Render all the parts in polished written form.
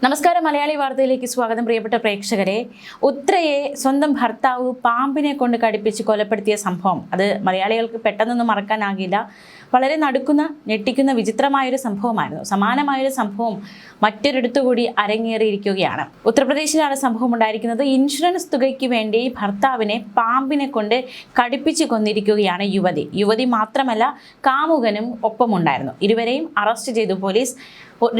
നമസ്കാരം, മലയാളി വാർത്തയിലേക്ക് സ്വാഗതം. പ്രിയപ്പെട്ട പ്രേക്ഷകരെ, ഉത്രയെ സ്വന്തം ഭർത്താവ് പാമ്പിനെ കൊണ്ട് കടിപ്പിച്ച് കൊലപ്പെടുത്തിയ സംഭവം അത് മലയാളികൾക്ക് പെട്ടെന്നൊന്നും മറക്കാനാകില്ല. വളരെ നടുക്കുന്ന, ഞെട്ടിക്കുന്ന, വിചിത്രമായൊരു സംഭവമായിരുന്നു. സമാനമായൊരു സംഭവം മറ്റൊരിടത്തുകൂടി അരങ്ങേറിയിരിക്കുകയാണ്. ഉത്തർപ്രദേശിലാണ് സംഭവം ഉണ്ടായിരിക്കുന്നത്. ഇൻഷുറൻസ് തുകയ്ക്ക് വേണ്ടി ഭർത്താവിനെ പാമ്പിനെ കൊണ്ട് കടിപ്പിച്ച് കൊന്നിരിക്കുകയാണ് യുവതി മാത്രമല്ല, കാമുകനും ഒപ്പമുണ്ടായിരുന്നു. ഇരുവരെയും അറസ്റ്റ് ചെയ്തു പോലീസ്.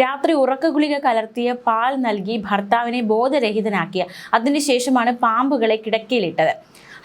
രാത്രി ഉറക്കഗുളിക കലർത്തിയ പാൽ നൽകി ഭർത്താവിനെ ബോധരഹിതനാക്കിയ അതിനുശേഷമാണ് പാമ്പുകളെ കിടക്കയിലിട്ടത്.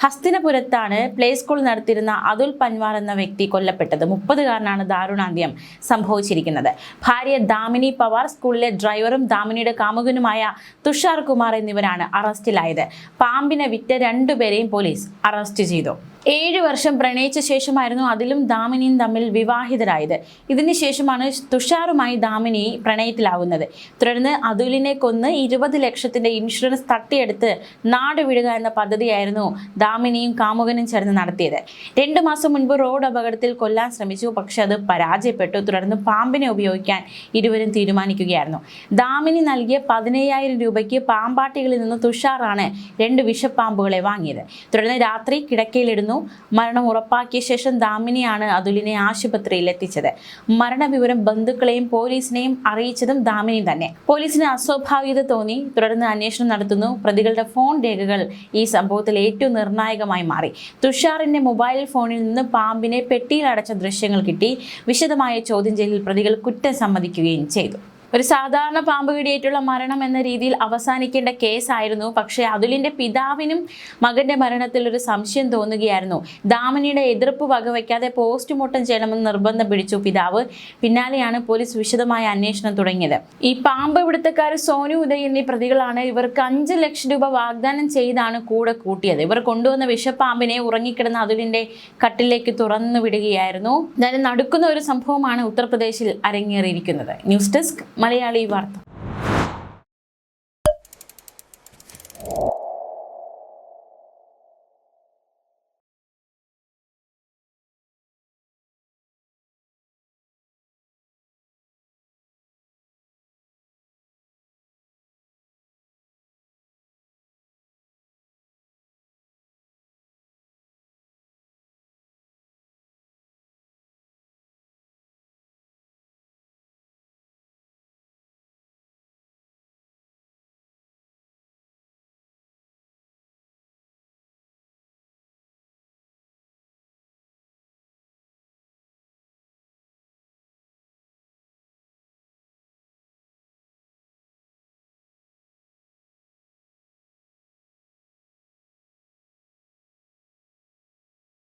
ഹസ്തിനപുരത്താണ് പ്ലേ സ്കൂൾ നടത്തിയിരുന്ന അതുൽ പൻവാർ എന്ന വ്യക്തി കൊല്ലപ്പെട്ടത്. 30-കാരനാണ് ദാരുണാന്ത്യം സംഭവിച്ചിരിക്കുന്നത്. ഭാര്യ ദാമിനി പവാർ, സ്കൂളിലെ ഡ്രൈവറും ദാമിനിയുടെ കാമുകനുമായ തുഷാർ കുമാർ എന്നിവരാണ് അറസ്റ്റിലായത്. പാമ്പിനെ വിറ്റ രണ്ടുപേരെയും പോലീസ് അറസ്റ്റ് ചെയ്തു. 7 വർഷം പ്രണയിച്ച ശേഷമായിരുന്നു അതിലും ദാമിനിയും തമ്മിൽ വിവാഹിതരായത്. ഇതിന് ശേഷമാണ് തുഷാറുമായി ദാമിനി പ്രണയത്തിലാവുന്നത്. തുടർന്ന് അതുലിനെ കൊന്ന് 20 ലക്ഷത്തിന്റെ ഇൻഷുറൻസ് തട്ടിയെടുത്ത് നാട് വിടുക എന്ന പദ്ധതിയായിരുന്നു ദാമിനിയും കാമുകനും ചേർന്ന് നടത്തിയത്. 2 മാസം മുൻപ് റോഡ് അപകടത്തിൽ കൊല്ലാൻ ശ്രമിച്ചു, പക്ഷെ അത് പരാജയപ്പെട്ടു. തുടർന്ന് പാമ്പിനെ ഉപയോഗിക്കാൻ ഇരുവരും തീരുമാനിക്കുകയായിരുന്നു. ദാമിനി നൽകിയ 15,000 രൂപയ്ക്ക് പാമ്പാട്ടികളിൽ നിന്ന് തുഷാറാണ് 2 വിഷപ്പാമ്പുകളെ വാങ്ങിയത്. തുടർന്ന് രാത്രി കിടക്കയിലിടുന്നു. മരണം ഉറപ്പാക്കിയ ശേഷം ദാമിനിയാണ് അതുലിനെ ആശുപത്രിയിൽ എത്തിച്ചത്. മരണവിവരം ബന്ധുക്കളെയും പോലീസിനെയും അറിയിച്ചതും ദാമിനി തന്നെ. പോലീസിന് അസ്വാഭാവികത തോന്നി. തുടർന്ന് അന്വേഷണം നടത്തുന്നു. പ്രതികളുടെ ഫോൺ രേഖകൾ ഈ സംഭവത്തിൽ ഏറ്റവും നിർണായകമായി മാറി. തുഷാറിന്റെ മൊബൈൽ ഫോണിൽ നിന്ന് പാമ്പിനെ പെട്ടിയിൽ അടച്ച ദൃശ്യങ്ങൾ കിട്ടി. വിശദമായ ചോദ്യം ചെയ്യലിൽ പ്രതികൾ കുറ്റം സമ്മതിക്കുകയും ചെയ്തു. ഒരു സാധാരണ പാമ്പ് കടിയേറ്റുള്ള മരണം എന്ന രീതിയിൽ അവസാനിക്കേണ്ട കേസായിരുന്നു. പക്ഷേ അതുലിന്റെ പിതാവിനും മകന്റെ മരണത്തിൽ ഒരു സംശയം തോന്നുകയായിരുന്നു. ദാമിനിയുടെ എതിർപ്പ് വകവയ്ക്കാതെ പോസ്റ്റ്മോർട്ടം ചെയ്യണമെന്ന് നിർബന്ധം പിടിച്ചു പിതാവ്. പിന്നാലെയാണ് പോലീസ് വിശദമായ അന്വേഷണം തുടങ്ങിയത്. ഈ പാമ്പ് പിടുത്തക്കാർ സോനു ഉദയ് എന്നീ പ്രതികളാണ്. ഇവർക്ക് 5 ലക്ഷം രൂപ വാഗ്ദാനം ചെയ്താണ് കൂടെ കൂട്ടിയത്. ഇവർ കൊണ്ടുവന്ന വിഷപ്പാമ്പിനെ ഉറങ്ങിക്കിടന്ന അതുലിന്റെ കട്ടിലേക്ക് തുറന്നു വിടുകയായിരുന്നു. എന്തായാലും നടക്കുന്ന ഒരു സംഭവമാണ് ഉത്തർപ്രദേശിൽ അരങ്ങേറിയിരിക്കുന്നത്. ന്യൂസ് ഡെസ്ക് മലയാളി വാർത്ത.